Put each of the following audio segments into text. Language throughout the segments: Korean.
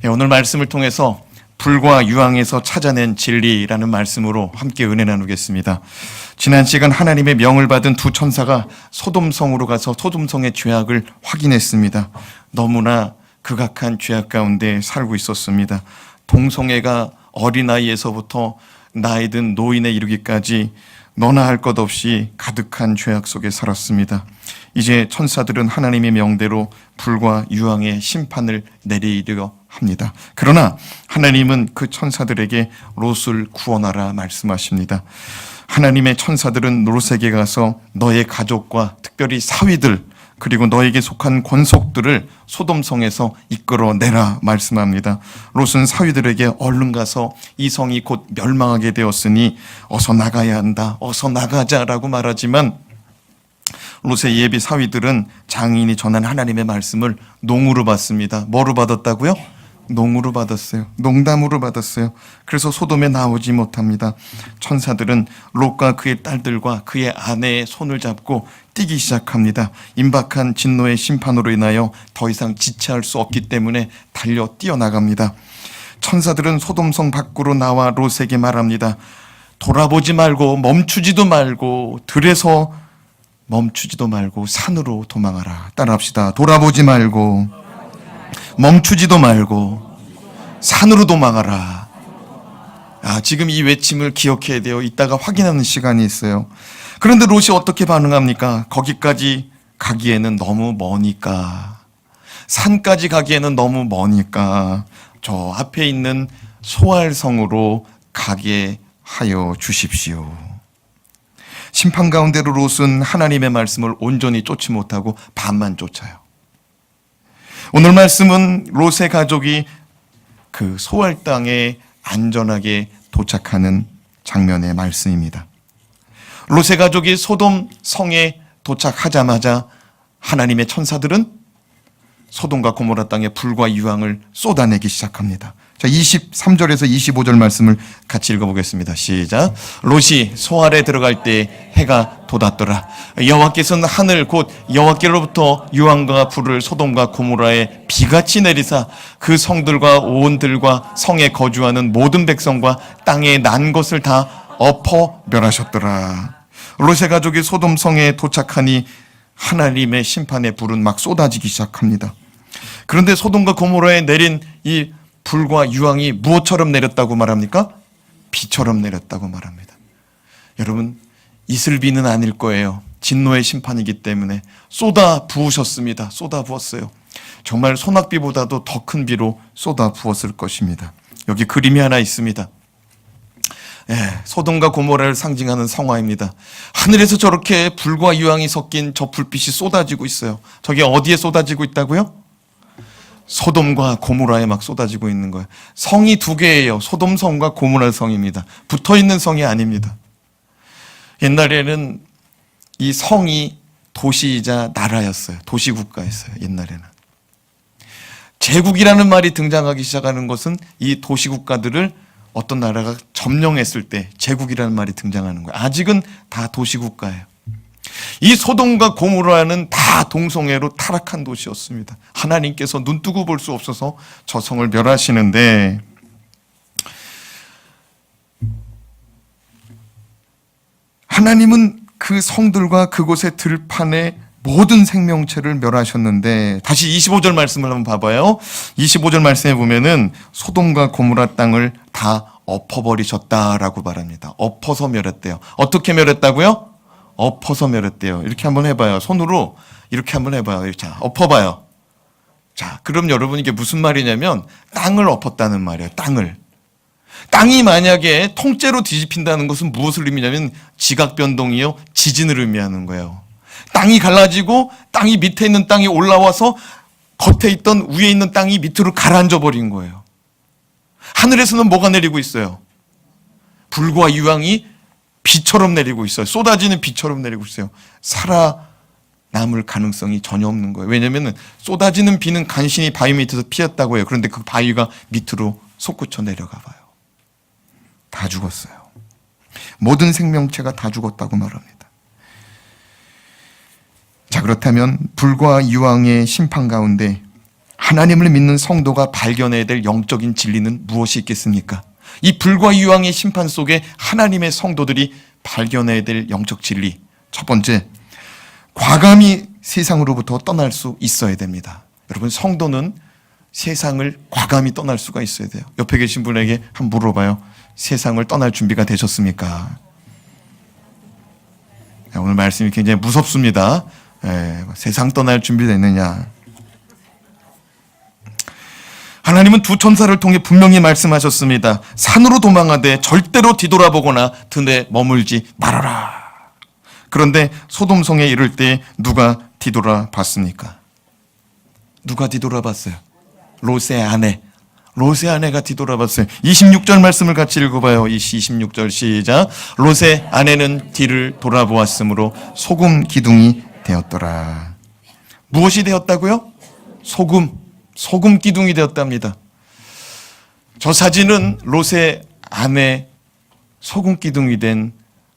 오늘 말씀을 통해서 불과 유황에서 찾아낸 진리라는 말씀으로 함께 은혜 나누겠습니다. 지난 시간 하나님의 명을 받은 두 천사가 소돔성으로 가서 소돔성의 죄악을 확인했습니다. 너무나 극악한 죄악 가운데 살고 있었습니다. 동성애가 어린아이에서부터 나이 든 노인에 이르기까지 너나 할 것 없이 가득한 죄악 속에 살았습니다. 이제 천사들은 하나님의 명대로 불과 유황의 심판을 내리려 합니다. 그러나 하나님은 그 천사들에게 롯을 구원하라 말씀하십니다. 하나님의 천사들은 롯에게 가서 너의 가족과 특별히 사위들 그리고 너에게 속한 권속들을 소돔성에서 이끌어내라 말씀합니다. 롯은 사위들에게 얼른 가서 이 성이 곧 멸망하게 되었으니 어서 나가야 한다, 어서 나가자라고 말하지만 롯의 예비 사위들은 장인이 전한 하나님의 말씀을 농으로 받습니다. 뭐로 받았다고요? 농으로 받았어요. 농담으로 받았어요. 그래서 소돔에 나오지 못합니다. 천사들은 롯과 그의 딸들과 그의 아내의 손을 잡고 뛰기 시작합니다. 임박한 진노의 심판으로 인하여 더 이상 지체할 수 없기 때문에 달려 뛰어나갑니다. 천사들은 소돔성 밖으로 나와 롯에게 말합니다. 돌아보지 말고 멈추지도 말고 들에서 멈추지도 말고 산으로 도망하라. 따라합시다. 돌아보지 말고 멈추지도 말고 산으로 도망하라. 지금 이 외침을 기억해야 돼요. 이따가 확인하는 시간이 있어요. 그런데 롯이 어떻게 반응합니까? 거기까지 가기에는 너무 머니까, 산까지 가기에는 너무 머니까 저 앞에 있는 소알성으로 가게 하여 주십시오. 심판 가운데로 롯은 하나님의 말씀을 온전히 쫓지 못하고 반만 쫓아요. 오늘 말씀은 롯의 가족이 그 소알 땅에 안전하게 도착하는 장면의 말씀입니다. 롯의 가족이 소돔 성에 도착하자마자 하나님의 천사들은 소돔과 고모라 땅에 불과 유황을 쏟아내기 시작합니다. 자, 23절에서 25절 말씀을 같이 읽어보겠습니다. 시작. 롯이 소알에 들어갈 때 해가 돋았더라. 여호와께서는 하늘 곧 여호와께로부터 유황과 불을 소돔과 고모라에 비같이 내리사 그 성들과 온 들과 성에 거주하는 모든 백성과 땅에 난 것을 다 엎어 멸하셨더라. 롯의 가족이 소돔 성에 도착하니 하나님의 심판의 불은 막 쏟아지기 시작합니다. 그런데 소돔과 고모라에 내린 이 불과 유황이 무엇처럼 내렸다고 말합니까? 비처럼 내렸다고 말합니다. 여러분, 이슬비는 아닐 거예요. 진노의 심판이기 때문에 쏟아 부으셨습니다. 쏟아 부었어요. 정말 소낙비보다도 더 큰 비로 쏟아 부었을 것입니다. 여기 그림이 하나 있습니다. 소돔과 고모라를 상징하는 성화입니다. 하늘에서 저렇게 불과 유황이 섞인 저 불빛이 쏟아지고 있어요. 저게 어디에 쏟아지고 있다고요? 소돔과 고모라에 막 쏟아지고 있는 거예요. 성이 두 개예요. 소돔성과 고모라 성입니다. 붙어있는 성이 아닙니다. 옛날에는 이 성이 도시이자 나라였어요. 도시국가였어요. 옛날에는. 제국이라는 말이 등장하기 시작하는 것은 이 도시국가들을 어떤 나라가 점령했을 때 제국이라는 말이 등장하는 거예요. 아직은 다 도시국가예요. 이 소돔과 고모라는 다 동성애로 타락한 도시였습니다. 하나님께서 눈뜨고 볼 수 없어서 저 성을 멸하시는데, 하나님은 그 성들과 그곳의 들판에 모든 생명체를 멸하셨는데, 다시 25절 말씀을 한번 봐봐요. 25절 말씀에 보면은 소돔과 고모라 땅을 다 엎어버리셨다라고 말합니다. 엎어서 멸했대요. 어떻게 멸했다고요? 엎어서 멸했대요. 이렇게 한번 해봐요. 손으로 이렇게 한번 해봐요. 자, 엎어봐요. 자, 그럼 여러분 이게 무슨 말이냐면 땅을 엎었다는 말이에요. 땅을. 땅이 만약에 통째로 뒤집힌다는 것은 무엇을 의미냐면 지각변동이요, 지진을 의미하는 거예요. 땅이 갈라지고 땅이 밑에 있는 땅이 올라와서 겉에 있던 위에 있는 땅이 밑으로 가라앉아 버린 거예요. 하늘에서는 뭐가 내리고 있어요? 불과 유황이 비처럼 내리고 있어요. 쏟아지는 비처럼 내리고 있어요. 살아남을 가능성이 전혀 없는 거예요. 왜냐하면 쏟아지는 비는 간신히 바위 밑에서 피었다고 해요. 그런데 그 바위가 밑으로 솟구쳐 내려가 봐요. 다 죽었어요. 모든 생명체가 다 죽었다고 말합니다. 자, 그렇다면 불과 유황의 심판 가운데 하나님을 믿는 성도가 발견해야 될 영적인 진리는 무엇이 있겠습니까? 이 불과 유황의 심판 속에 하나님의 성도들이 발견해야 될 영적 진리. 첫 번째, 과감히 세상으로부터 떠날 수 있어야 됩니다. 여러분, 성도는 세상을 과감히 떠날 수가 있어야 돼요. 옆에 계신 분에게 한번 물어봐요. 세상을 떠날 준비가 되셨습니까? 오늘 말씀이 굉장히 무섭습니다. 세상 떠날 준비됐느냐? 하나님은 두 천사를 통해 분명히 말씀하셨습니다. 산으로 도망하되 절대로 뒤돌아보거나 들에 머물지 말아라. 그런데 소돔성에 이를 때 누가 뒤돌아봤습니까? 누가 뒤돌아봤어요? 롯의 아내. 롯의 아내가 뒤돌아봤어요. 26절 말씀을 같이 읽어봐요. 26절 시작. 롯의 아내는 뒤를 돌아보았으므로 소금 기둥이 되었더라. 무엇이 되었다고요? 소금 기둥이 되었답니다. 저 사진은 롯의 아내 소금 기둥이 된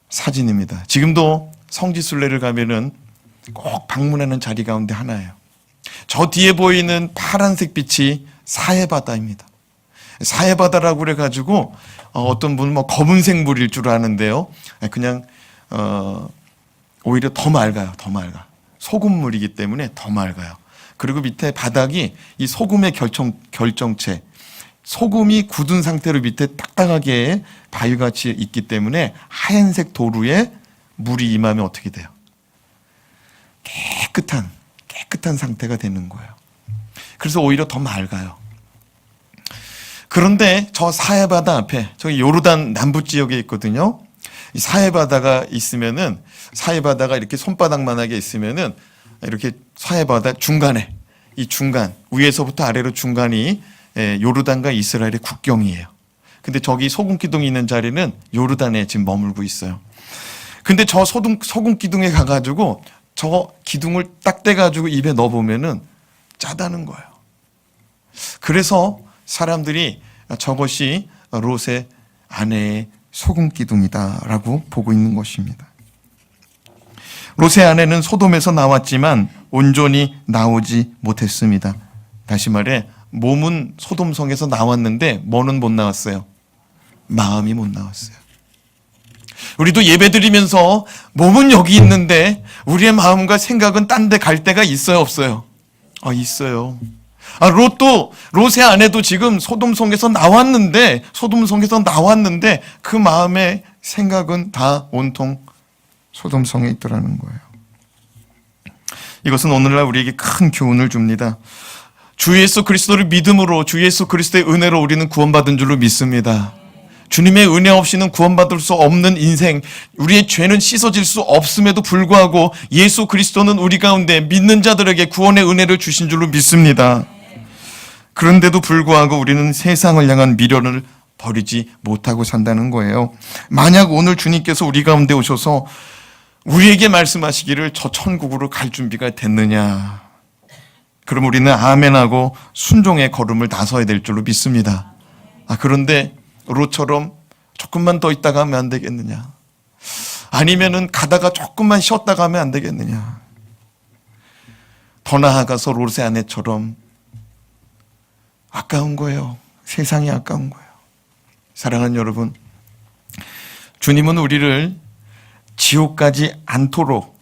사진입니다. 지금도 성지순례를 가면은 꼭 방문하는 자리 가운데 하나예요. 저 뒤에 보이는 파란색 빛이 사해바다입니다. 사해바다라고 그래가지고 어떤 분은 뭐 검은색 물일 줄 아는데요. 그냥 오히려 더 맑아요. 더 맑아. 소금물이기 때문에 더 맑아요. 그리고 밑에 바닥이 이 소금의 결정체, 소금이 굳은 상태로 밑에 딱딱하게 바위같이 있기 때문에 하얀색 도루에 물이 임하면 어떻게 돼요? 깨끗한 상태가 되는 거예요. 그래서 오히려 더 맑아요. 그런데 저 사해바다 앞에, 저기 요르단 남부 지역에 있거든요. 이 사해바다가 있으면은, 사해바다가 이렇게 손바닥만하게 있으면은, 이렇게 사해바다 중간에, 이 중간, 위에서부터 아래로 중간이 요르단과 이스라엘의 국경이에요. 근데 저기 소금 기둥이 있는 자리는 요르단에 지금 머물고 있어요. 근데 저 소금 기둥에 가가지고 저 기둥을 딱 떼가지고 입에 넣어보면은 짜다는 거예요. 그래서 사람들이 저것이 롯의 아내의 소금 기둥이다라고 보고 있는 것입니다. 롯의 아내는 소돔에서 나왔지만 온전히 나오지 못했습니다. 다시 말해, 몸은 소돔성에서 나왔는데 뭐는 못 나왔어요? 마음이 못 나왔어요. 우리도 예배드리면서 몸은 여기 있는데 우리의 마음과 생각은 딴 데 갈 때가 있어요, 없어요? 있어요. 롯의 아내도 지금 소돔성에서 나왔는데 그 마음의 생각은 다 온통 소돔성에 있더라는 거예요. 이것은 오늘날 우리에게 큰 교훈을 줍니다. 주 예수 그리스도를 믿음으로, 주 예수 그리스도의 은혜로 우리는 구원받은 줄로 믿습니다. 주님의 은혜 없이는 구원받을 수 없는 인생, 우리의 죄는 씻어질 수 없음에도 불구하고 예수 그리스도는 우리 가운데 믿는 자들에게 구원의 은혜를 주신 줄로 믿습니다. 그런데도 불구하고 우리는 세상을 향한 미련을 버리지 못하고 산다는 거예요. 만약 오늘 주님께서 우리 가운데 오셔서 우리에게 말씀하시기를 저 천국으로 갈 준비가 됐느냐, 그럼 우리는 아멘하고 순종의 걸음을 나서야 될 줄로 믿습니다. 그런데 롯처럼 조금만 더 있다가 하면 안 되겠느냐, 아니면은 가다가 조금만 쉬었다가 하면 안 되겠느냐, 더 나아가서 롯의 아내처럼 아까운 거예요. 세상이 아까운 거예요. 사랑하는 여러분, 주님은 우리를 지옥 가지 않도록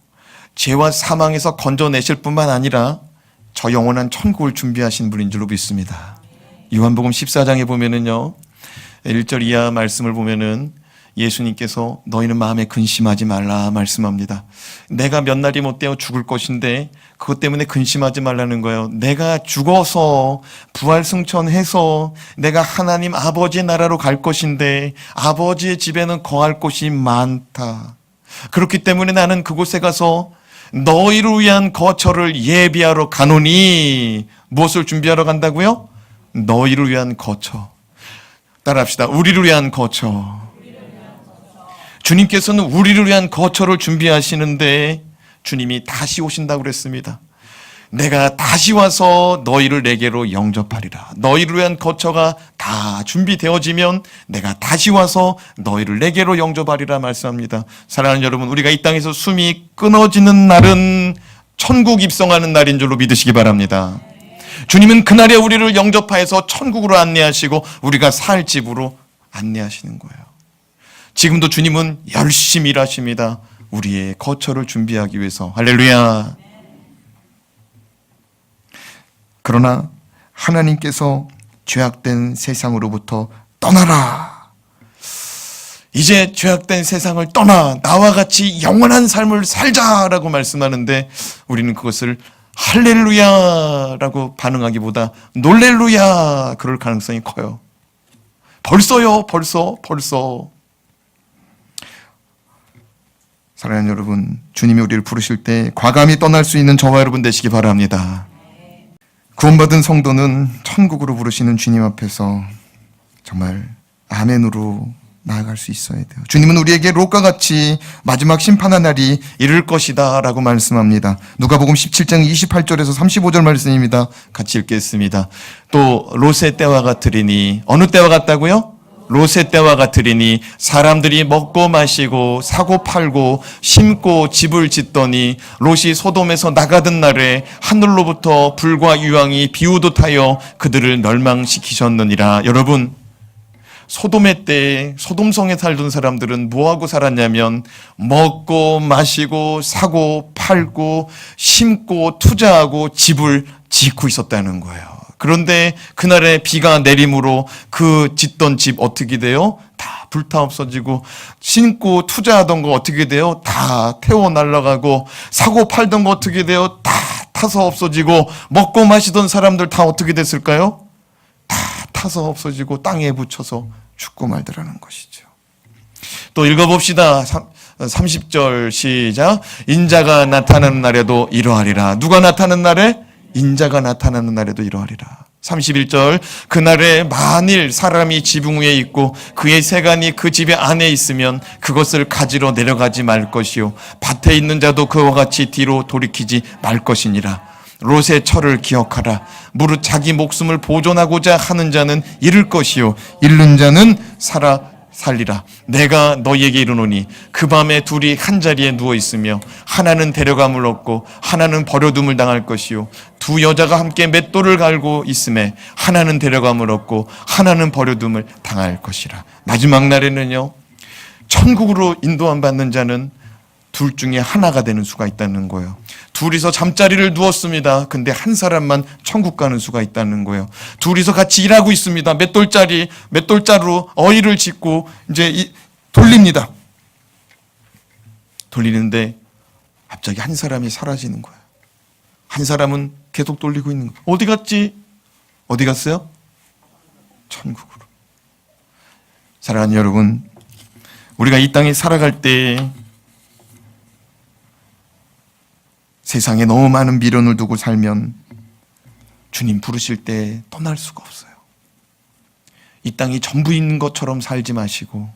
죄와 사망에서 건져내실 뿐만 아니라 저 영원한 천국을 준비하신 분인 줄로 믿습니다. 요한복음 14장에 보면은요, 1절 이하 말씀을 보면은 예수님께서 너희는 마음에 근심하지 말라 말씀합니다. 내가 몇 날이 못 되어 죽을 것인데 그것 때문에 근심하지 말라는 거예요. 내가 죽어서 부활 승천해서 내가 하나님 아버지의 나라로 갈 것인데 아버지의 집에는 거할 곳이 많다. 그렇기 때문에 나는 그곳에 가서 너희를 위한 거처를 예비하러 가노니. 무엇을 준비하러 간다고요? 너희를 위한 거처. 따라합시다. 우리를 위한 거처. 주님께서는 우리를 위한 거처를 준비하시는데 주님이 다시 오신다고 그랬습니다. 내가 다시 와서 너희를 내게로 영접하리라. 너희를 위한 거처가 다 준비되어지면 내가 다시 와서 너희를 내게로 영접하리라 말씀합니다. 사랑하는 여러분, 우리가 이 땅에서 숨이 끊어지는 날은 천국 입성하는 날인 줄로 믿으시기 바랍니다. 주님은 그날에 우리를 영접하여서 천국으로 안내하시고 우리가 살 집으로 안내하시는 거예요. 지금도 주님은 열심히 일하십니다. 우리의 거처를 준비하기 위해서. 할렐루야. 그러나 하나님께서 죄악된 세상으로부터 떠나라. 이제 죄악된 세상을 떠나 나와 같이 영원한 삶을 살자라고 말씀하는데 우리는 그것을 할렐루야라고 반응하기보다 놀렐루야 그럴 가능성이 커요. 벌써요. 벌써. 사랑하는 여러분, 주님이 우리를 부르실 때 과감히 떠날 수 있는 저와 여러분 되시기 바랍니다. 구원받은 성도는 천국으로 부르시는 주님 앞에서 정말 아멘으로 나아갈 수 있어야 돼요. 주님은 우리에게 롯과 같이 마지막 심판의 날이 이를 것이다 라고 말씀합니다. 누가복음 17장 28절에서 35절 말씀입니다. 같이 읽겠습니다. 또 롯의 때와 같으리니, 어느 때와 같다고요? 롯의 때와 같으리니 사람들이 먹고 마시고 사고 팔고 심고 집을 짓더니 롯이 소돔에서 나가던 날에 하늘로부터 불과 유황이 비우듯 하여 그들을 멸망시키셨느니라. 여러분, 소돔의 때에 소돔성에 살던 사람들은 뭐하고 살았냐면 먹고 마시고 사고 팔고 심고 투자하고 집을 짓고 있었다는 거예요. 그런데 그날에 비가 내림으로 그 짓던 집 어떻게 돼요? 다 불타 없어지고, 심고 투자하던 거 어떻게 돼요? 다 태워 날아가고, 사고 팔던 거 어떻게 돼요? 다 타서 없어지고, 먹고 마시던 사람들 다 어떻게 됐을까요? 다 타서 없어지고 땅에 묻혀서 죽고 말더라는 것이죠. 또 읽어봅시다. 30절 시작. 인자가 나타나는 날에도 이러하리라. 누가 나타나는 날에? 인자가 나타나는 날에도 이러하리라. 31절. 그날에 만일 사람이 지붕 위에 있고 그의 세간이 그 집의 안에 있으면 그것을 가지러 내려가지 말 것이요 밭에 있는 자도 그와 같이 뒤로 돌이키지 말 것이니라. 롯의 철을 기억하라. 무릇 자기 목숨을 보존하고자 하는 자는 잃을 것이요 잃는 자는 살리라. 내가 너희에게 이르노니 그 밤에 둘이 한 자리에 누워 있으며 하나는 데려감을 얻고 하나는 버려둠을 당할 것이요 두 여자가 함께 맷돌을 갈고 있음에 하나는 데려감을 얻고 하나는 버려둠을 당할 것이라. 마지막 날에는요, 천국으로 인도함 받는 자는 둘 중에 하나가 되는 수가 있다는 거예요. 둘이서 잠자리를 누웠습니다. 근데 한 사람만 천국 가는 수가 있다는 거예요. 둘이서 같이 일하고 있습니다. 맷돌자루 어이를 짓고 이제 돌립니다. 돌리는데 갑자기 한 사람이 사라지는 거예요. 한 사람은 계속 돌리고 있는 거예요. 어디 갔지? 어디 갔어요? 천국으로. 사랑하는 여러분, 우리가 이 땅에 살아갈 때 세상에 너무 많은 미련을 두고 살면 주님 부르실 때 떠날 수가 없어요. 이 땅이 전부인 것처럼 살지 마시고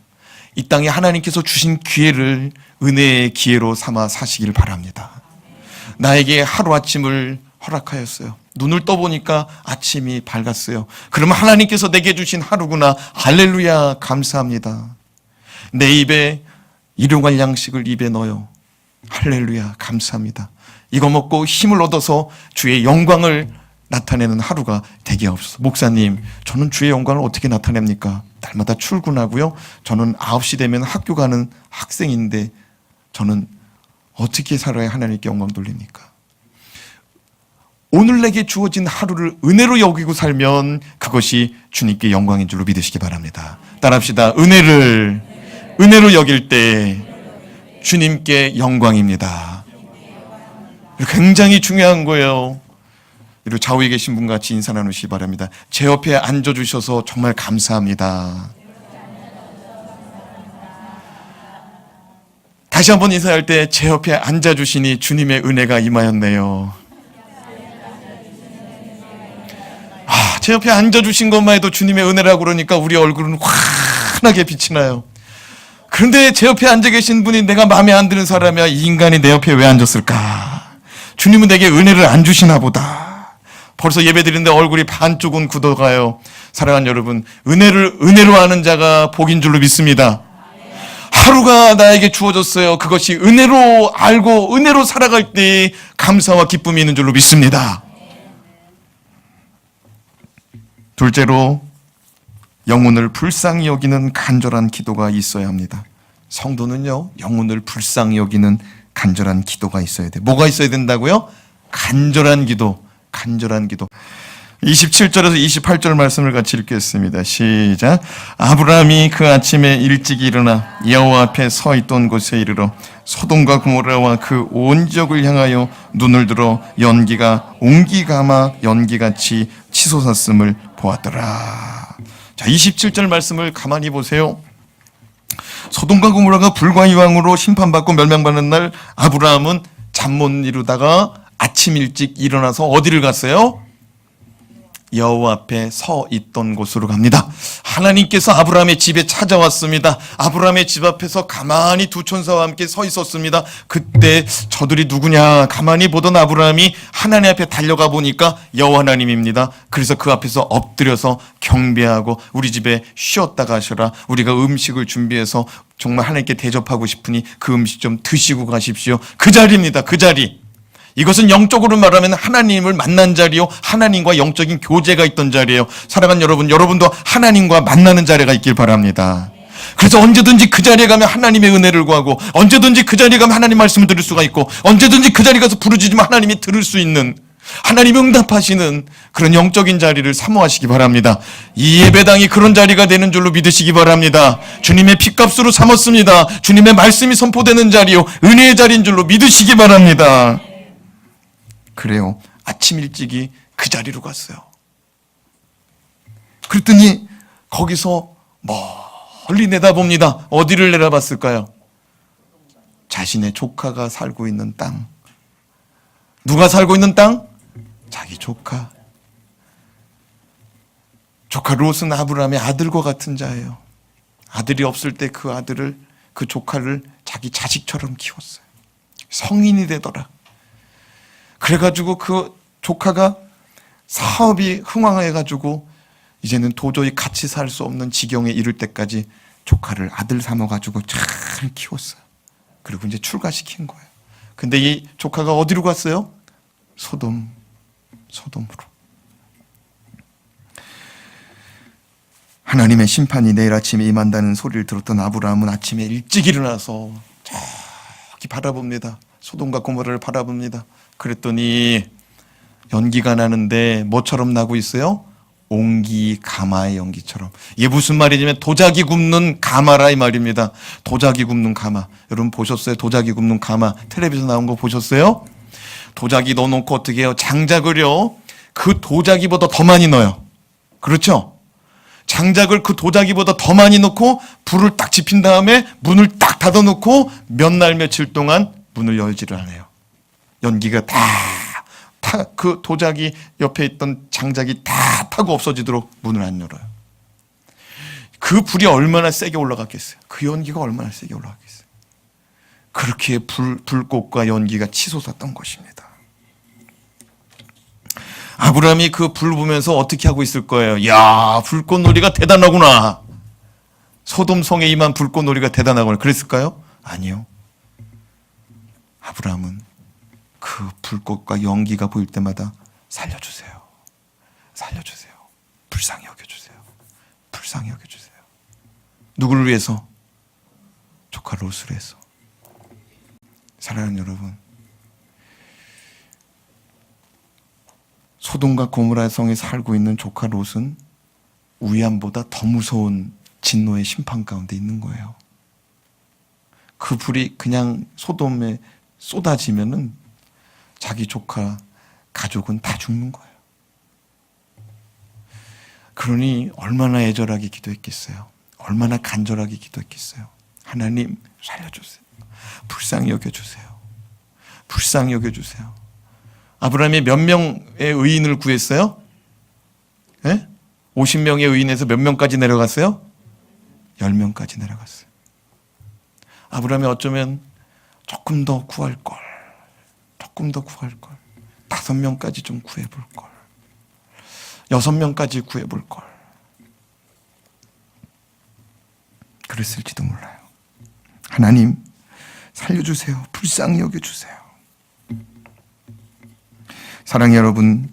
이 땅에 하나님께서 주신 기회를 은혜의 기회로 삼아 사시길 바랍니다. 나에게 하루아침을 허락하였어요. 눈을 떠보니까 아침이 밝았어요. 그러면 하나님께서 내게 주신 하루구나. 할렐루야, 감사합니다. 내 입에 일용할 양식을 입에 넣어요. 할렐루야, 감사합니다. 이거 먹고 힘을 얻어서 주의 영광을 나타내는 하루가 되게 없어서. 목사님, 저는 주의 영광을 어떻게 나타냅니까? 날마다 출근하고요. 저는 9시 되면 학교 가는 학생인데 저는 어떻게 살아야 하나님께 영광 돌립니까? 오늘 내게 주어진 하루를 은혜로 여기고 살면 그것이 주님께 영광인 줄로 믿으시기 바랍니다. 따라합시다. 은혜로 여길 때 주님께 영광입니다. 굉장히 중요한 거예요. 그리고 좌우에 계신 분 같이 인사 나누시기 바랍니다. 제 옆에 앉아주셔서 정말 감사합니다. 다시 한번 인사할 때 제 옆에 앉아주시니 주님의 은혜가 임하였네요. 제 옆에 앉아주신 것만 해도 주님의 은혜라고 그러니까 우리 얼굴은 환하게 빛이 나요. 그런데 제 옆에 앉아 계신 분이 내가 마음에 안 드는 사람이야. 이 인간이 내 옆에 왜 앉았을까? 주님은 내게 은혜를 안 주시나 보다. 벌써 예배 드리는데 얼굴이 반쪽은 굳어가요. 사랑하는 여러분, 은혜로 하는 자가 복인 줄로 믿습니다. 하루가 나에게 주어졌어요. 그것이 은혜로 알고 은혜로 살아갈 때 감사와 기쁨이 있는 줄로 믿습니다. 둘째로 영혼을 불쌍히 여기는 간절한 기도가 있어야 합니다. 성도는요, 영혼을 불쌍히 여기는 간절한 기도가 있어야 돼. 뭐가 있어야 된다고요? 간절한 기도, 간절한 기도. 27절에서 28절 말씀을 같이 읽겠습니다. 시작. 아브라함이 그 아침에 일찍 일어나 여호와 앞에 서 있던 곳에 이르러 소돔과 고모라와 그 온 지역을 향하여 눈을 들어 연기가 옹기가마 연기같이 치솟았음을 보았더라. 자, 27절 말씀을 가만히 보세요. 소돔과 고모라가 불과 유황으로 심판받고 멸망받는 날 아브라함은 잠 못 이루다가 아침 일찍 일어나서 어디를 갔어요? 여호와 앞에 서 있던 곳으로 갑니다. 하나님께서 아브라함의 집에 찾아왔습니다. 아브라함의 집 앞에서 가만히 두 천사와 함께 서 있었습니다. 그때 저들이 누구냐 가만히 보던 아브라함이 하나님 앞에 달려가 보니까 여호와 하나님입니다. 그래서 그 앞에서 엎드려서 경배하고 우리 집에 쉬었다 가셔라. 우리가 음식을 준비해서 정말 하나님께 대접하고 싶으니 그 음식 좀 드시고 가십시오. 그 자리입니다. 그 자리. 이것은 영적으로 말하면 하나님을 만난 자리요, 하나님과 영적인 교제가 있던 자리예요. 사랑하는 여러분, 여러분도 하나님과 만나는 자리가 있길 바랍니다. 그래서 언제든지 그 자리에 가면 하나님의 은혜를 구하고, 언제든지 그 자리에 가면 하나님 말씀을 들을 수가 있고, 언제든지 그 자리에 가서 부르짖으면 하나님이 들을 수 있는, 하나님이 응답하시는 그런 영적인 자리를 사모하시기 바랍니다. 이 예배당이 그런 자리가 되는 줄로 믿으시기 바랍니다. 주님의 핏값으로 삼았습니다. 주님의 말씀이 선포되는 자리요, 은혜의 자리인 줄로 믿으시기 바랍니다. 그래요. 아침 일찍이 그 자리로 갔어요. 그랬더니 거기서 멀리 내다봅니다. 어디를 내다봤을까요? 자신의 조카가 살고 있는 땅. 누가 살고 있는 땅? 자기 조카. 조카 롯은 아브라함의 아들과 같은 자예요. 아들이 없을 때 그 아들을, 그 조카를 자기 자식처럼 키웠어요. 성인이 되더라. 그래가지고 그 조카가 사업이 흥황해가지고 이제는 도저히 같이 살 수 없는 지경에 이를 때까지 조카를 아들 삼아가지고 잘 키웠어요. 그리고 이제 출가시킨 거예요. 근데 이 조카가 어디로 갔어요? 소돔으로. 하나님의 심판이 내일 아침에 임한다는 소리를 들었던 아브라함은 아침에 일찍 일어나서 저기 바라봅니다. 소돔과 고모라를 바라봅니다. 그랬더니 연기가 나는데 뭐처럼 나고 있어요? 옹기 가마의 연기처럼. 이게 무슨 말이냐면 도자기 굽는 가마라 이 말입니다. 도자기 굽는 가마. 여러분 보셨어요? 도자기 굽는 가마. 텔레비전 나온 거 보셨어요? 도자기 넣어놓고 어떻게 해요? 장작을요, 그 도자기보다 더 많이 넣어요. 그렇죠? 장작을 그 도자기보다 더 많이 넣고 불을 딱 지핀 다음에 문을 딱 닫아놓고 몇 날 며칠 동안 문을 열지를 않아요. 연기가 다 그 도자기 옆에 있던 장작이 다 타고 없어지도록 문을 안 열어요. 그 불이 얼마나 세게 올라갔겠어요. 그 연기가 얼마나 세게 올라갔겠어요. 그렇게 불꽃과 연기가 치솟았던 것입니다. 아브라함이 그 불 보면서 어떻게 하고 있을 거예요? 야, 불꽃놀이가 대단하구나. 소돔성에 임한 불꽃놀이가 대단하구나. 그랬을까요? 아니요. 아브라함은 그 불꽃과 연기가 보일 때마다 살려주세요. 살려주세요. 불쌍히 여겨주세요. 불쌍히 여겨주세요. 누구를 위해서? 조카 롯을 위해서. 사랑하는 여러분, 소돔과 고모라 성에 살고 있는 조카 롯은 위암보다 더 무서운 진노의 심판 가운데 있는 거예요. 그 불이 그냥 소돔에 쏟아지면은 자기 조카, 가족은 다 죽는 거예요. 그러니 얼마나 애절하게 기도했겠어요. 얼마나 간절하게 기도했겠어요. 하나님 살려주세요. 불쌍히 여겨주세요. 불쌍히 여겨주세요. 아브라함이 몇 명의 의인을 구했어요? 네? 50명의 의인에서 몇 명까지 내려갔어요? 10명까지 내려갔어요. 아브라함이 어쩌면 조금 더 구할 걸. 조금 더 구할 걸. 5명까지 좀 구해볼 걸. 6명까지 구해볼 걸. 그랬을지도 몰라요. 하나님 살려주세요. 불쌍히 여겨주세요. 사랑해 여러분,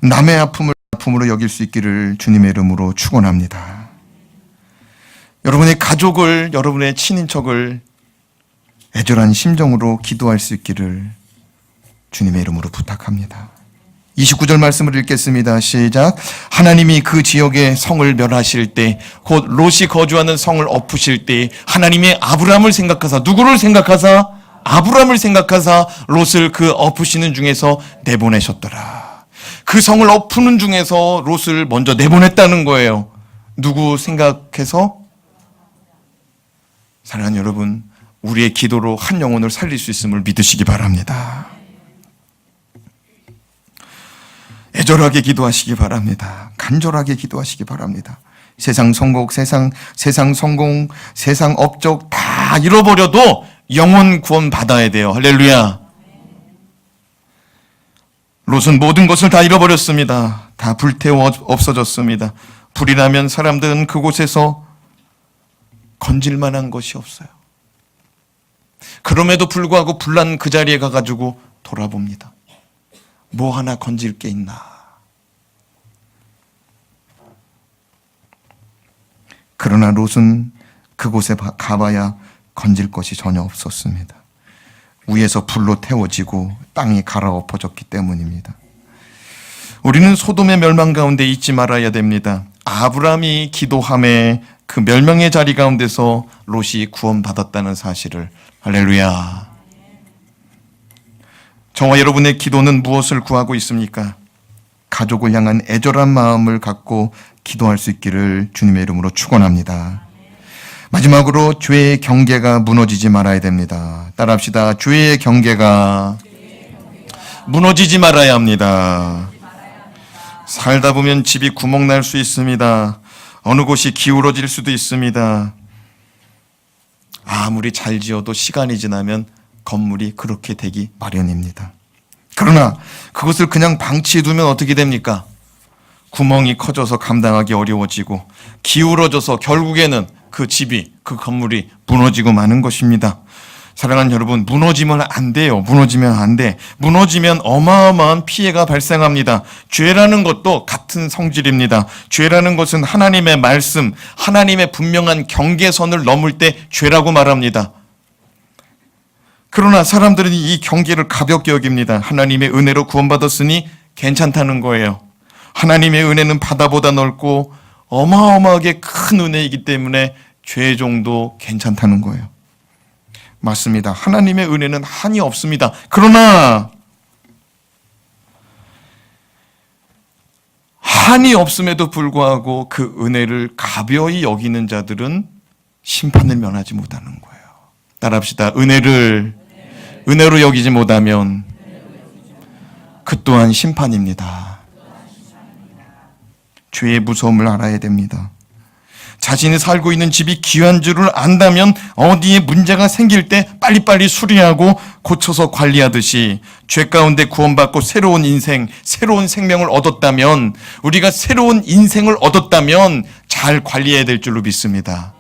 남의 아픔을 아픔으로 여길 수 있기를 주님의 이름으로 축원합니다. 여러분의 가족을, 여러분의 친인척을 애절한 심정으로 기도할 수 있기를 주님의 이름으로 부탁합니다. 29절 말씀을 읽겠습니다. 시작. 하나님이 그 지역의 성을 멸하실 때, 곧 롯이 거주하는 성을 엎으실 때 하나님의 아브라함을 생각하사, 누구를 생각하사? 아브라함을 생각하사 롯을 그 엎으시는 중에서 내보내셨더라. 그 성을 엎는 중에서 롯을 먼저 내보냈다는 거예요. 누구 생각해서? 사랑하는 여러분, 우리의 기도로 한 영혼을 살릴 수 있음을 믿으시기 바랍니다. 애절하게 기도하시기 바랍니다. 간절하게 기도하시기 바랍니다. 세상 성공, 세상 성공, 세상 업적 다 잃어버려도 영혼 구원 받아야 돼요. 할렐루야. 롯은 모든 것을 다 잃어버렸습니다. 다 불태워 없어졌습니다. 불이 나면 사람들은 그곳에서 건질 만한 것이 없어요. 그럼에도 불구하고 불난 그 자리에 가가지고 돌아봅니다. 뭐 하나 건질 게 있나? 그러나 롯은 그곳에 가봐야 건질 것이 전혀 없었습니다. 위에서 불로 태워지고 땅이 갈아엎어졌기 때문입니다. 우리는 소돔의 멸망 가운데 잊지 말아야 됩니다. 아브라함이 기도함에 그 멸망의 자리 가운데서 롯이 구원받았다는 사실을. 할렐루야. 저와 여러분의 기도는 무엇을 구하고 있습니까? 가족을 향한 애절한 마음을 갖고 기도할 수 있기를 주님의 이름으로 축원합니다. 마지막으로 죄의 경계가 무너지지 말아야 됩니다. 따라합시다. 죄의 경계가 무너지지 말아야 합니다. 살다 보면 집이 구멍 날 수 있습니다. 어느 곳이 기울어질 수도 있습니다. 아무리 잘 지어도 시간이 지나면 건물이 그렇게 되기 마련입니다. 그러나 그것을 그냥 방치해두면 어떻게 됩니까? 구멍이 커져서 감당하기 어려워지고 기울어져서 결국에는 그 집이, 그 건물이 무너지고 마는 것입니다. 사랑하는 여러분, 무너지면 안 돼요. 무너지면 안 돼. 무너지면 어마어마한 피해가 발생합니다. 죄라는 것도 같은 성질입니다. 죄라는 것은 하나님의 말씀, 하나님의 분명한 경계선을 넘을 때 죄라고 말합니다. 그러나 사람들은 이 경계를 가볍게 여깁니다. 하나님의 은혜로 구원받았으니 괜찮다는 거예요. 하나님의 은혜는 바다보다 넓고 어마어마하게 큰 은혜이기 때문에 죄 정도 괜찮다는 거예요. 맞습니다. 하나님의 은혜는 한이 없습니다. 그러나 한이 없음에도 불구하고 그 은혜를 가벼이 여기는 자들은 심판을 면하지 못하는 거예요. 따라합시다. 은혜로 여기지 못하면 그 또한 심판입니다. 죄의 무서움을 알아야 됩니다. 자신이 살고 있는 집이 귀한 줄을 안다면 어디에 문제가 생길 때 빨리빨리 수리하고 고쳐서 관리하듯이 죄 가운데 구원받고 새로운 인생, 새로운 생명을 얻었다면, 우리가 새로운 인생을 얻었다면 잘 관리해야 될 줄로 믿습니다.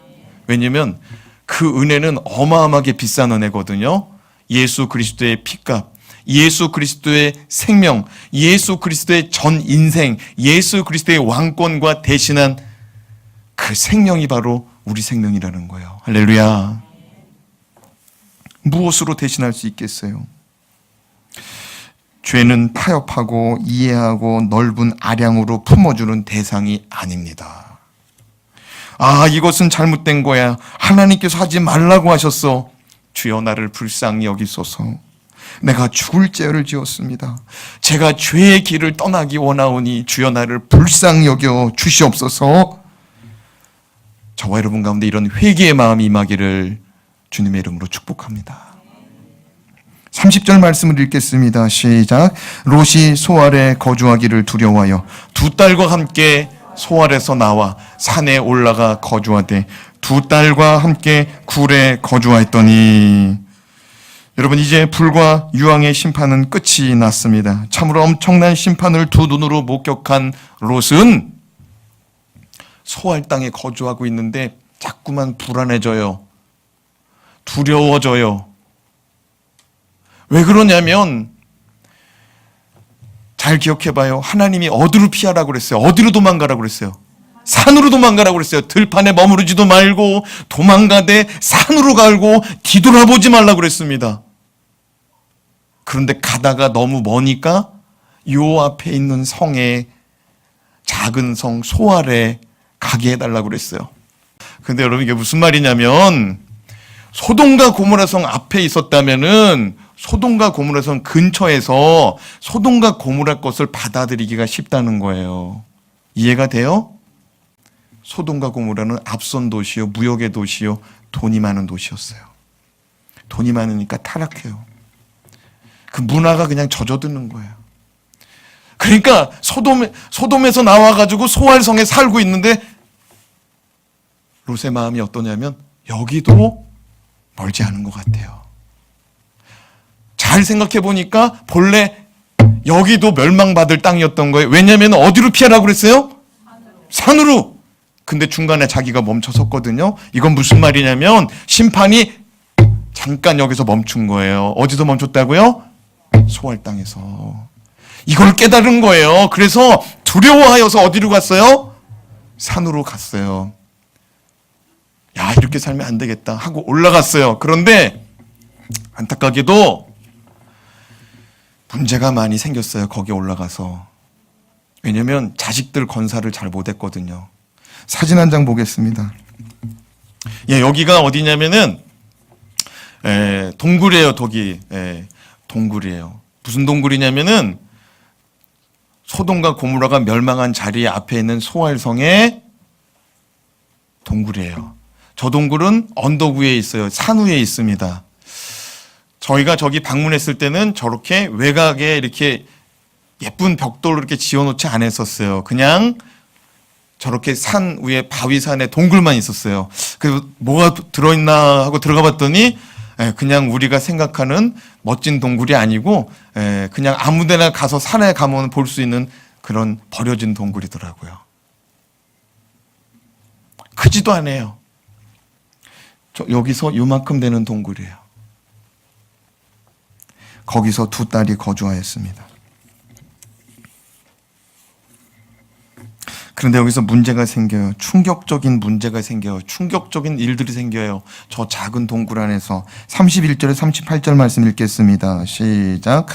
왜냐하면 그 은혜는 어마어마하게 비싼 은혜거든요. 예수 그리스도의 피값, 예수 그리스도의 생명, 예수 그리스도의 전 인생, 예수 그리스도의 왕권과 대신한 그 생명이 바로 우리 생명이라는 거예요. 할렐루야. 무엇으로 대신할 수 있겠어요? 죄는 타협하고 이해하고 넓은 아량으로 품어주는 대상이 아닙니다. 아, 이것은 잘못된 거야. 하나님께서 하지 말라고 하셨어. 주여 나를 불쌍히 여기소서. 내가 죽을 죄를 지었습니다. 제가 죄의 길을 떠나기 원하오니 주여 나를 불쌍히 여겨 주시옵소서. 저와 여러분 가운데 이런 회개의 마음이 임하기를 주님의 이름으로 축복합니다. 30절 말씀을 읽겠습니다. 시작. 롯이 소알에 거주하기를 두려워하여 두 딸과 함께 소알에서 나와 산에 올라가 거주하되 두 딸과 함께 굴에 거주하였더니. 여러분, 이제 불과 유황의 심판은 끝이 났습니다. 참으로 엄청난 심판을 두 눈으로 목격한 롯은 소알 땅에 거주하고 있는데 자꾸만 불안해져요. 두려워져요. 왜 그러냐면 잘 기억해봐요. 하나님이 어디로 피하라고 그랬어요? 어디로 도망가라고 그랬어요? 산으로 도망가라고 그랬어요. 들판에 머무르지도 말고 도망가되 산으로 가고 뒤돌아보지 말라고 그랬습니다. 그런데 가다가 너무 머니까 요 앞에 있는 성에, 작은 성 소알에 가게 해달라고 그랬어요. 근데 여러분 이게 무슨 말이냐면, 소돔과 고모라 성 앞에 있었다면은 소돔과 고모라 성 근처에서 소돔과 고모라 것을 받아들이기가 쉽다는 거예요. 이해가 돼요? 소돔과 고모라는 앞선 도시요, 무역의 도시요, 돈이 많은 도시였어요. 돈이 많으니까 타락해요. 그 문화가 그냥 젖어드는 거예요. 그러니까 소돔에서 나와가지고 소알성에 살고 있는데 롯의 마음이 어떠냐면 여기도 멀지 않은 것 같아요. 잘 생각해 보니까 본래 여기도 멸망받을 땅이었던 거예요. 왜냐하면 어디로 피하라고 그랬어요? 산으로. 근데 중간에 자기가 멈춰섰거든요. 이건 무슨 말이냐면 심판이 잠깐 여기서 멈춘 거예요. 어디서 멈췄다고요? 소알 땅에서. 이걸 깨달은 거예요. 그래서 두려워하여서 어디로 갔어요? 산으로 갔어요. 야, 이렇게 살면 안 되겠다 하고 올라갔어요. 그런데 안타깝게도 문제가 많이 생겼어요. 거기 올라가서. 왜냐면 자식들 건사를 잘 못했거든요. 사진 한 장 보겠습니다. 예, 여기가 어디냐면은 동굴이에요. 거기 동굴이에요. 무슨 동굴이냐면은 소돔과 고모라가 멸망한 자리 앞에 있는 소알성의 동굴이에요. 저 동굴은 언덕 위에 있어요. 산 위에 있습니다. 저희가 저기 방문했을 때는 저렇게 외곽에 이렇게 예쁜 벽돌로 이렇게 지어놓지 않았었어요. 그냥 저렇게 산 위에 바위산에 동굴만 있었어요. 그래서 뭐가 들어있나 하고 들어가 봤더니 그냥 우리가 생각하는 멋진 동굴이 아니고 그냥 아무데나 가서 산에 가면 볼 수 있는 그런 버려진 동굴이더라고요. 크지도 않아요. 여기서 요만큼 되는 동굴이에요. 거기서 두 딸이 거주하였습니다. 그런데 여기서 문제가 생겨요. 충격적인 문제가 생겨요. 충격적인 일들이 생겨요. 저 작은 동굴 안에서 31절에 38절 말씀 읽겠습니다. 시작.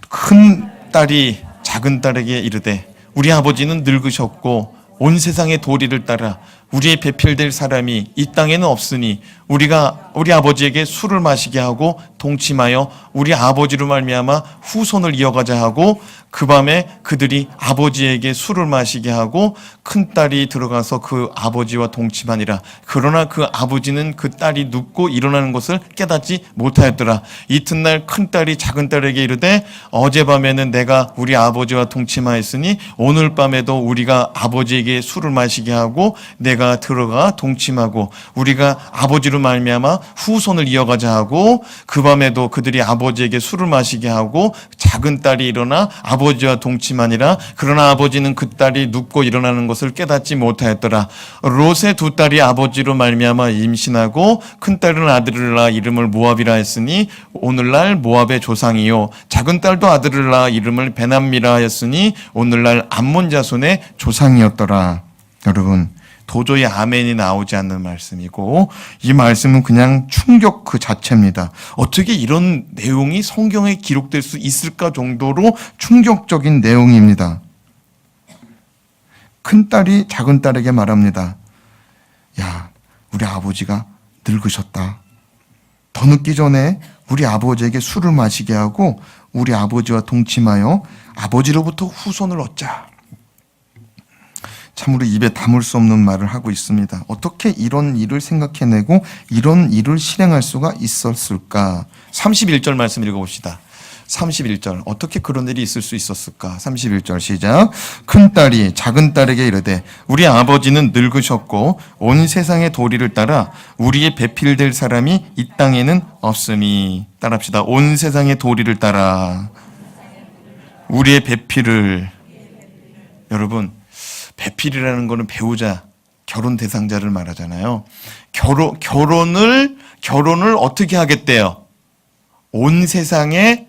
큰 딸이 작은 딸에게 이르되 우리 아버지는 늙으셨고 온 세상의 도리를 따라 우리의 배필될 사람이 이 땅에는 없으니 우리가 우리 아버지에게 술을 마시게 하고 동침하여 우리 아버지로 말미암아 후손을 이어가자 하고 그 밤에 그들이 아버지에게 술을 마시게 하고 큰딸이 들어가서 그 아버지와 동침하니라. 그러나 그 아버지는 그 딸이 눕고 일어나는 것을 깨닫지 못하였더라. 이튿날 큰딸이 작은딸에게 이르되 어젯밤에는 내가 우리 아버지와 동침하였으니 오늘 밤에도 우리가 아버지에게 술을 마시게 하고 내가 들어가 동침하고 우리가 아버지로 말미암아 후손을 이어가자 하고 그 밤에도 그들이 아버지에게 술을 마시게 하고 작은딸이 일어나 아버지와 동침하니라. 그러나 아버지는 그 딸이 눕고 일어나는 것을 깨닫지 못하였더라. 롯의 두 딸이 아버지로 말미암아 임신하고 큰딸은 아들을 낳아 이름을 모압이라 했으니 오늘날 모압의 조상이요 작은 딸도 아들을 낳아 이름을 베남미라 하였으니 오늘날 암몬 자손의 조상이었더라. 여러분 도저히 아멘이 나오지 않는 말씀이고 이 말씀은 그냥 충격 그 자체입니다. 어떻게 이런 내용이 성경에 기록될 수 있을까 정도로 충격적인 내용입니다. 큰딸이 작은딸에게 말합니다. 야, 우리 아버지가 늙으셨다. 더 늦기 전에 우리 아버지에게 술을 마시게 하고 우리 아버지와 동침하여 아버지로부터 후손을 얻자. 참으로 입에 담을 수 없는 말을 하고 있습니다. 어떻게 이런 일을 생각해내고 이런 일을 실행할 수가 있었을까? 31절 말씀 읽어봅시다. 31절 어떻게 그런 일이 있을 수 있었을까? 31절 시작. 큰딸이 작은딸에게 이르되 우리 아버지는 늙으셨고 온 세상의 도리를 따라 우리의 배필될 사람이 이 땅에는 없으니. 따라합시다. 온 세상의 도리를 따라 우리의 배필을. 여러분 배필이라는 거는 배우자, 결혼 대상자를 말하잖아요. 결혼을 어떻게 하겠대요? 온 세상의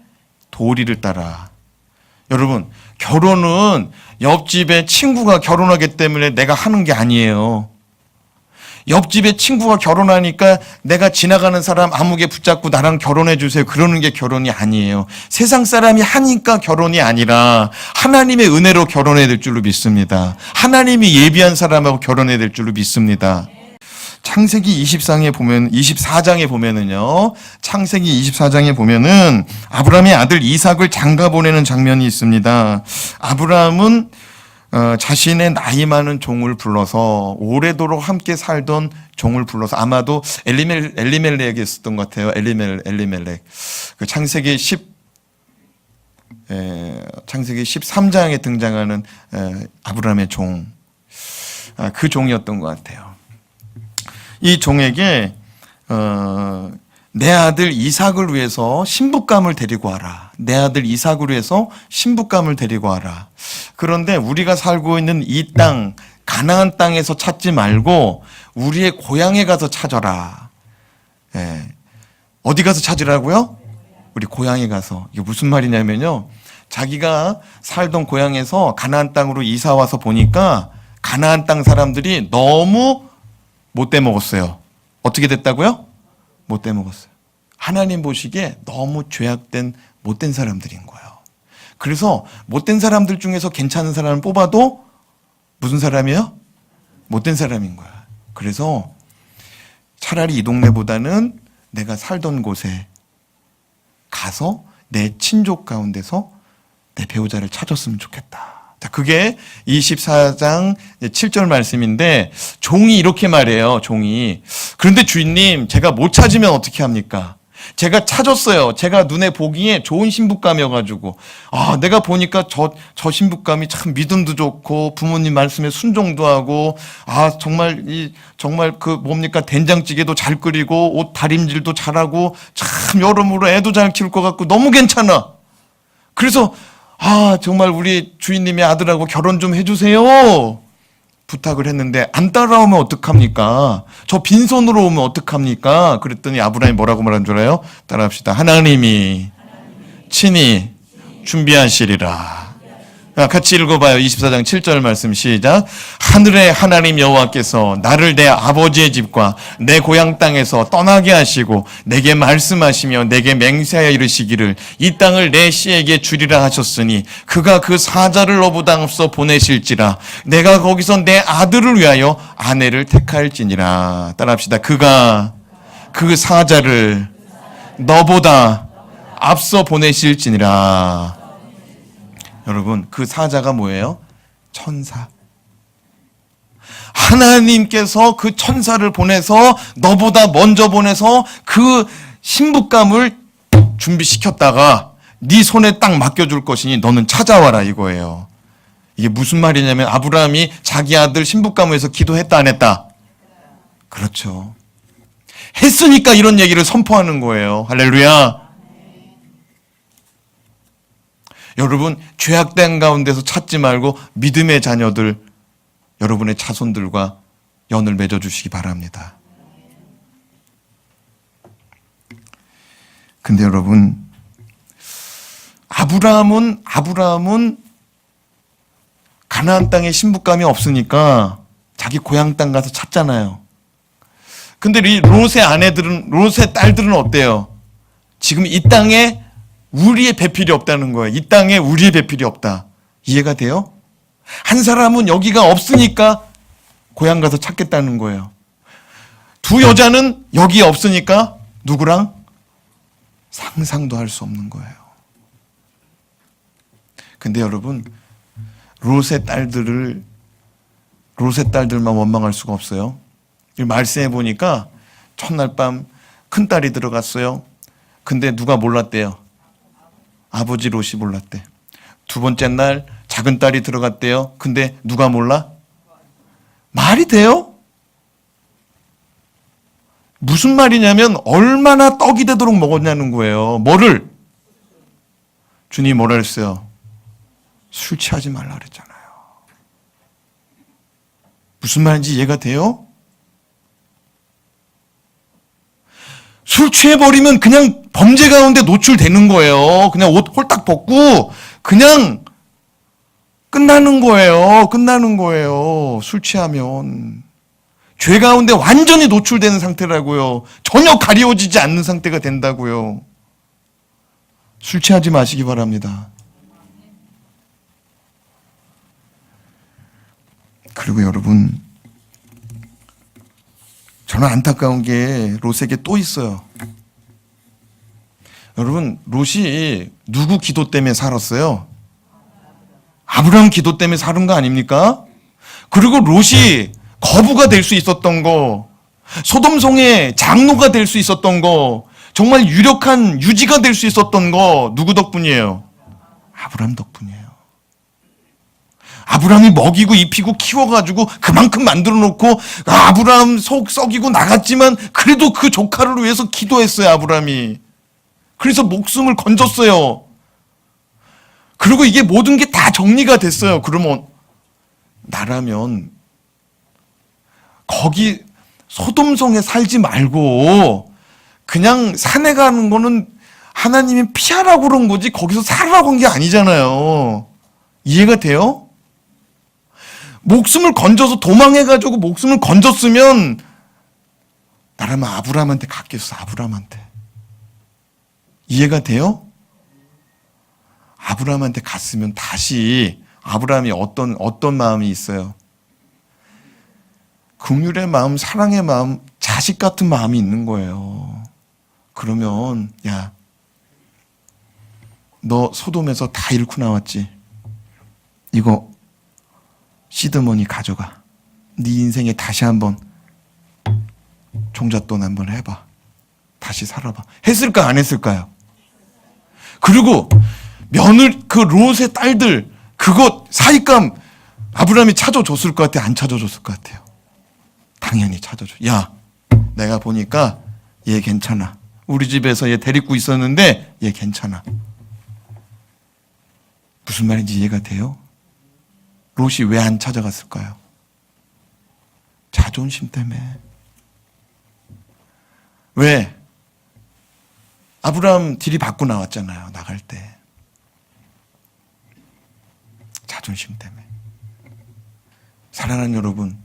도리를 따라. 여러분, 결혼은 옆집에 친구가 결혼하기 때문에 내가 하는 게 아니에요. 옆집에 친구가 결혼하니까 내가 지나가는 사람 아무개 붙잡고 나랑 결혼해 주세요. 그러는 게 결혼이 아니에요. 세상 사람이 하니까 결혼이 아니라 하나님의 은혜로 결혼해야 될 줄로 믿습니다. 하나님이 예비한 사람하고 결혼해야 될 줄로 믿습니다. 창세기 24장에 보면은요. 창세기 24장에 보면은 아브라함의 아들 이삭을 장가 보내는 장면이 있습니다. 아브라함은 자신의 나이 많은 종을 불러서 오래도록 함께 살던 종을 불러서 아마도 엘리멜렉이 있었던 것 같아요. 엘리멜렉. 그 창세기 13장에 등장하는 아브라함의 종. 그 종이었던 것 같아요. 이 종에게 내 아들 이삭을 위해서 신부감을 데리고 와라. 내 아들 이삭을 위해서 신부감을 데리고 와라. 그런데 우리가 살고 있는 이 땅, 가나안 땅에서 찾지 말고 우리의 고향에 가서 찾아라. 예. 어디 가서 찾으라고요? 우리 고향에 가서. 이게 무슨 말이냐면요. 자기가 살던 고향에서 가나안 땅으로 이사 와서 보니까 가나안 땅 사람들이 너무 못돼 먹었어요. 어떻게 됐다고요? 못돼 먹었어요. 하나님 보시기에 너무 죄악된 못된 사람들인 거예요. 그래서 못된 사람들 중에서 괜찮은 사람을 뽑아도 무슨 사람이에요? 못된 사람인 거야. 그래서 차라리 이 동네보다는 내가 살던 곳에 가서 내 친족 가운데서 내 배우자를 찾았으면 좋겠다. 자, 그게 24장 7절 말씀인데 종이 이렇게 말해요. 종이. 그런데 주인님, 제가 못 찾으면 어떻게 합니까? 제가 찾았어요. 제가 눈에 보기에 좋은 신부감이어가지고 내가 보니까 저 신부감이 참 믿음도 좋고 부모님 말씀에 순종도 하고 정말 그 뭡니까 된장찌개도 잘 끓이고 옷 다림질도 잘하고 참 여러모로 애도 잘 키울 것 같고 너무 괜찮아. 그래서 정말 우리 주인님의 아들하고 결혼 좀 해주세요. 부탁을 했는데 안 따라오면 어떡합니까? 저 빈손으로 오면 어떡합니까? 그랬더니 아브라함이 뭐라고 말한 줄 알아요? 따라합시다. 하나님이 친히 준비하시리라. 같이 읽어봐요. 24장 7절 말씀 시작. 하늘의 하나님 여호와께서 나를 내 아버지의 집과 내 고향 땅에서 떠나게 하시고 내게 말씀하시며 내게 맹세하여 이르시기를 이 땅을 내 씨에게 주리라 하셨으니 그가 그 사자를 너보다 앞서 보내실지라 내가 거기서 내 아들을 위하여 아내를 택할지니라. 따라합시다. 그가 그 사자를 너보다 앞서 보내실지니라. 여러분, 그 사자가 뭐예요? 천사. 하나님께서 그 천사를 보내서 너보다 먼저 보내서 그 신부감을 준비시켰다가 네 손에 딱 맡겨줄 것이니 너는 찾아와라 이거예요. 이게 무슨 말이냐면 아브라함이 자기 아들 신부감을 위해서 기도했다 안 했다? 그렇죠. 했으니까 이런 얘기를 선포하는 거예요. 할렐루야. 여러분, 죄악된 가운데서 찾지 말고 믿음의 자녀들, 여러분의 자손들과 연을 맺어주시기 바랍니다. 근데 여러분, 아브라함은 가나안 땅에 신부감이 없으니까 자기 고향 땅 가서 찾잖아요. 근데 이 롯의 딸들은 어때요? 지금 이 땅에 우리의 배필이 없다는 거예요. 이 땅에 우리의 배필이 없다. 이해가 돼요? 한 사람은 여기가 없으니까 고향 가서 찾겠다는 거예요. 두 여자는 여기에 없으니까 누구랑? 상상도 할 수 없는 거예요. 근데 여러분, 롯의 딸들만 원망할 수가 없어요. 말씀해 보니까 첫날 밤 큰딸이 들어갔어요. 근데 누가 몰랐대요? 아버지 롯이 몰랐대. 두 번째 날 작은 딸이 들어갔대요. 근데 누가 몰라? 말이 돼요? 무슨 말이냐면 얼마나 떡이 되도록 먹었냐는 거예요. 뭐를? 주님이 뭐라 했어요? 술 취하지 말라 그랬잖아요. 무슨 말인지 이해가 돼요? 술 취해버리면 그냥 범죄 가운데 노출되는 거예요. 그냥 옷 홀딱 벗고 그냥 끝나는 거예요. 끝나는 거예요. 술 취하면. 죄 가운데 완전히 노출되는 상태라고요. 전혀 가리워지지 않는 상태가 된다고요. 술 취하지 마시기 바랍니다. 그리고 여러분, 저는 안타까운 게 롯에게 또 있어요. 여러분, 롯이 누구 기도 때문에 살았어요? 아브라함 기도 때문에 사는 거 아닙니까? 그리고 롯이 거부가 될 수 있었던 거, 소돔성의 장로가 될 수 있었던 거, 정말 유력한 유지가 될 수 있었던 거 누구 덕분이에요? 아브라함 덕분이에요. 아브라함이 먹이고 입히고 키워가지고 그만큼 만들어 놓고 아브라함 속 썩이고 나갔지만 그래도 그 조카를 위해서 기도했어요. 아브라함이. 그래서 목숨을 건졌어요. 그리고 이게 모든 게 다 정리가 됐어요. 그러면 나라면 거기 소돔성에 살지 말고 그냥 산에 가는 거는 하나님이 피하라고 그런 거지 거기서 살으라고 한 게 아니잖아요. 이해가 돼요? 목숨을 건져서 도망해가지고 목숨을 건졌으면 나라면 아브라함한테 갔겠어. 아브라함한테. 이해가 돼요? 아브라함한테 갔으면 다시 아브라함이 어떤 마음이 있어요? 긍휼의 마음, 사랑의 마음, 자식 같은 마음이 있는 거예요. 그러면 야, 너 소돔에서 다 잃고 나왔지? 이거 시드머니 가져가. 네 인생에 다시 한번 종잣돈 한번 해봐. 다시 살아봐. 했을까 안 했을까요? 그리고 그 롯의 딸들 그거 사익감 아브라함이 찾아줬을 것 같아요? 안 찾아줬을 것 같아요? 당연히 찾아줘. 야, 내가 보니까 얘 괜찮아. 우리 집에서 얘 데리고 있었는데 얘 괜찮아. 무슨 말인지 이해가 돼요? 롯이 왜 안 찾아갔을까요? 자존심 때문에. 왜? 아브라함 들이받고 나왔잖아요. 나갈 때. 자존심 때문에. 사랑하는 여러분,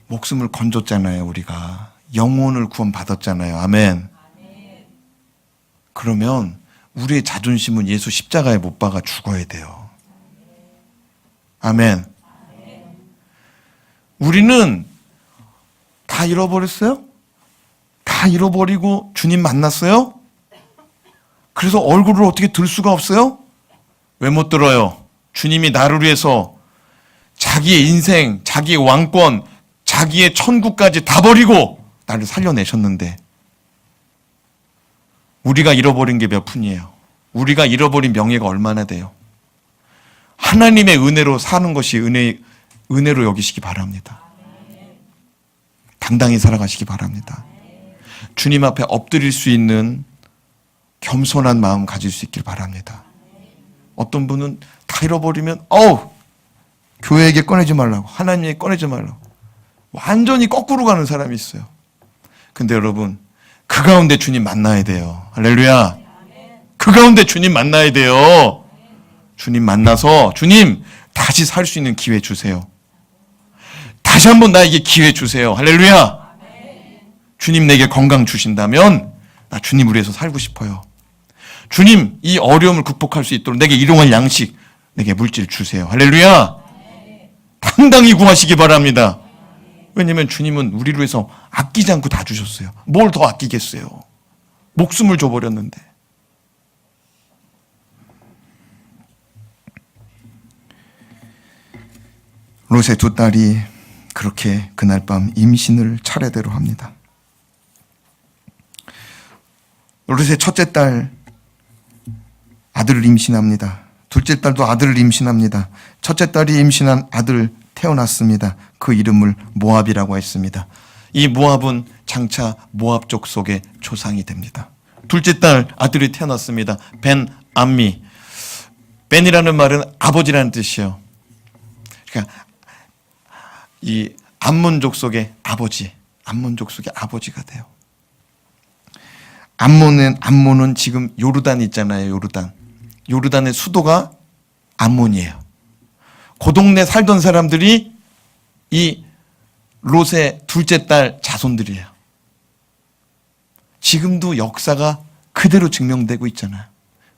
목숨을 건졌잖아요. 우리가 영혼을 구원받았잖아요. 아멘. 그러면 우리의 자존심은 예수 십자가에 못 박아 죽어야 돼요. 아멘. 우리는 다 잃어버렸어요? 다 잃어버리고 주님 만났어요? 그래서 얼굴을 어떻게 들 수가 없어요? 왜 못 들어요? 주님이 나를 위해서 자기의 인생, 자기의 왕권, 자기의 천국까지 다 버리고 나를 살려내셨는데 우리가 잃어버린 게 몇 푼이에요? 우리가 잃어버린 명예가 얼마나 돼요? 하나님의 은혜로 사는 것이 은혜로 여기시기 바랍니다. 당당히 살아가시기 바랍니다. 주님 앞에 엎드릴 수 있는 겸손한 마음 가질 수 있길 바랍니다. 어떤 분은 다 잃어버리면 교회에게 꺼내지 말라고, 하나님에게 꺼내지 말라고 완전히 거꾸로 가는 사람이 있어요. 근데 여러분, 그 가운데 주님 만나야 돼요. 할렐루야. 그 가운데 주님 만나야 돼요. 주님 만나서 주님 다시 살 수 있는 기회 주세요. 다시 한번 나에게 기회 주세요. 할렐루야. 주님 내게 건강 주신다면 나 주님을 위해서 살고 싶어요. 주님 이 어려움을 극복할 수 있도록 내게 일용할 양식, 내게 물질 주세요. 할렐루야. 당당히 구하시기 바랍니다. 왜냐하면 주님은 우리를 위해서 아끼지 않고 다 주셨어요. 뭘 더 아끼겠어요. 목숨을 줘버렸는데. 롯의 두 딸이 그렇게 그날 밤 임신을 차례대로 합니다. 롯의 첫째 딸 아들을 임신합니다. 둘째 딸도 아들을 임신합니다. 첫째 딸이 임신한 아들 태어났습니다. 그 이름을 모압이라고 했습니다. 이 모압은 장차 모압 족속의 조상이 됩니다. 둘째 딸 아들이 태어났습니다. 벤 암미. 벤이라는 말은 아버지라는 뜻이에요. 그러니까 이 암몬 족속의 아버지, 암몬 족속의 아버지가 돼요. 암몬은 지금 요르단 있잖아요. 요르단. 요르단의 수도가 암몬이에요. 그 동네 살던 사람들이 이 롯의 둘째 딸 자손들이에요. 지금도 역사가 그대로 증명되고 있잖아요.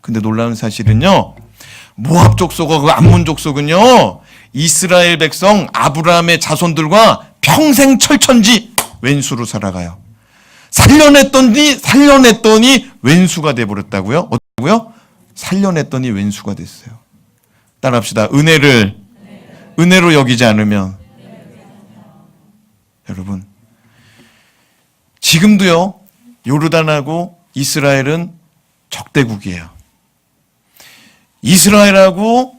근데 놀라운 사실은요, 모압 족속과 그 암몬 족속은요, 이스라엘 백성 아브라함의 자손들과 평생 철천지 왼수로 살아가요. 살려냈더니 왼수가 돼버렸다고요? 어떻고요? 살려냈더니 왼수가 됐어요. 따라합시다. 은혜로 여기지 않으면. 여러분, 지금도요, 요르단하고 이스라엘은 적대국이에요. 이스라엘하고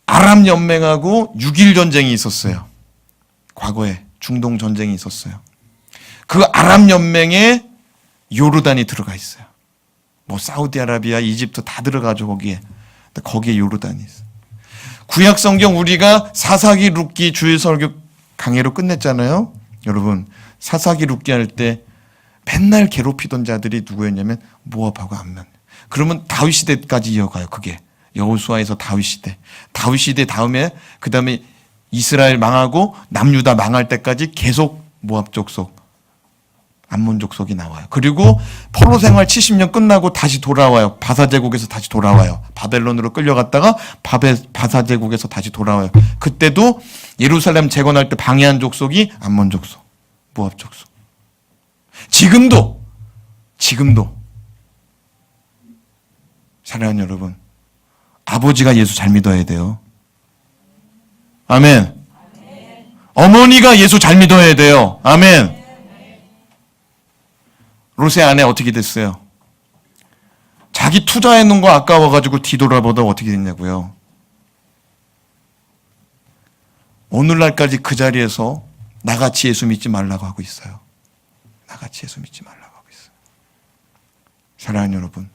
아람 연맹하고 6.1 전쟁이 있었어요. 과거에 중동 전쟁이 있었어요. 그 아람 연맹에 요르단이 들어가 있어요. 뭐 사우디아라비아, 이집트 다 들어가죠 거기에. 근데 거기에 요르단이 있어요. 구약 성경 우리가 사사기 룻기 주일 설교 강해로 끝냈잖아요. 여러분, 사사기 룻기 할 때 맨날 괴롭히던 자들이 누구였냐면 모압하고 암몬. 그러면 다윗 시대까지 이어가요. 그게 여호수아에서 다윗 시대. 다윗 시대 다음에 그다음에 이스라엘 망하고 남유다 망할 때까지 계속 모압 족속, 암몬 족속이 나와요. 그리고 포로 생활 70년 끝나고 다시 돌아와요. 바사 제국에서 다시 돌아와요. 바벨론으로 끌려갔다가 바사 제국에서 다시 돌아와요. 그때도 예루살렘 재건할 때 방해한 족속이 암몬 족속, 모압 족속. 지금도 사랑하는 여러분, 아버지가 예수 잘 믿어야 돼요. 아멘. 어머니가 예수 잘 믿어야 돼요. 아멘. 롯의 아내 어떻게 됐어요? 자기 투자해 놓은 거 아까워가지고 뒤돌아보다 어떻게 됐냐고요. 오늘날까지 그 자리에서 나같이 예수 믿지 말라고 하고 있어요. 나같이 예수 믿지 말라고 하고 있어요. 사랑하는 여러분,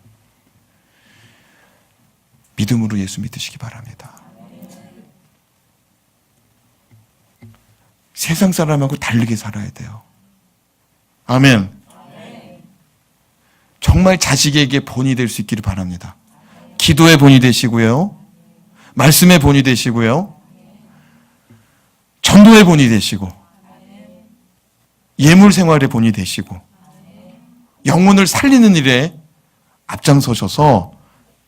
믿음으로 예수 믿으시기 바랍니다. 세상 사람하고 다르게 살아야 돼요. 아멘. 정말 자식에게 본이 될 수 있기를 바랍니다. 기도의 본이 되시고요. 말씀의 본이 되시고요. 전도의 본이 되시고 예물 생활의 본이 되시고 영혼을 살리는 일에 앞장서셔서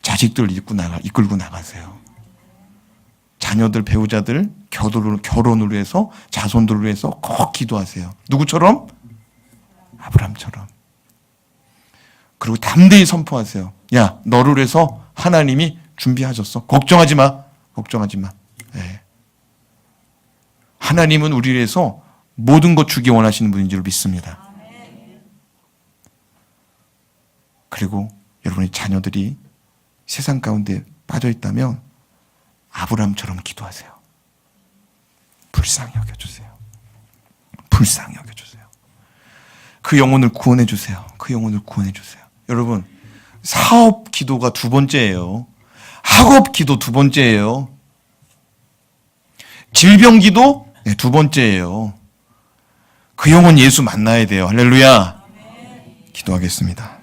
자식들 이끌고 나가세요. 자녀들, 배우자들 결혼을 위해서, 자손들을 위해서 꼭 기도하세요. 누구처럼? 아브라함처럼. 그리고 담대히 선포하세요. 야, 너를 위해서 하나님이 준비하셨어. 걱정하지 마. 네. 하나님은 우리를 위해서 모든 것 주기 원하시는 분인 줄 믿습니다. 그리고 여러분의 자녀들이 세상 가운데 빠져 있다면 아브라함처럼 기도하세요. 불쌍히 여겨주세요. 불쌍히 여겨주세요. 그 영혼을 구원해 주세요. 그 영혼을 구원해 주세요. 여러분, 사업 기도가 두 번째예요. 학업 기도 두 번째예요. 질병 기도 두 번째예요. 그 영혼 예수 만나야 돼요. 할렐루야. 기도하겠습니다.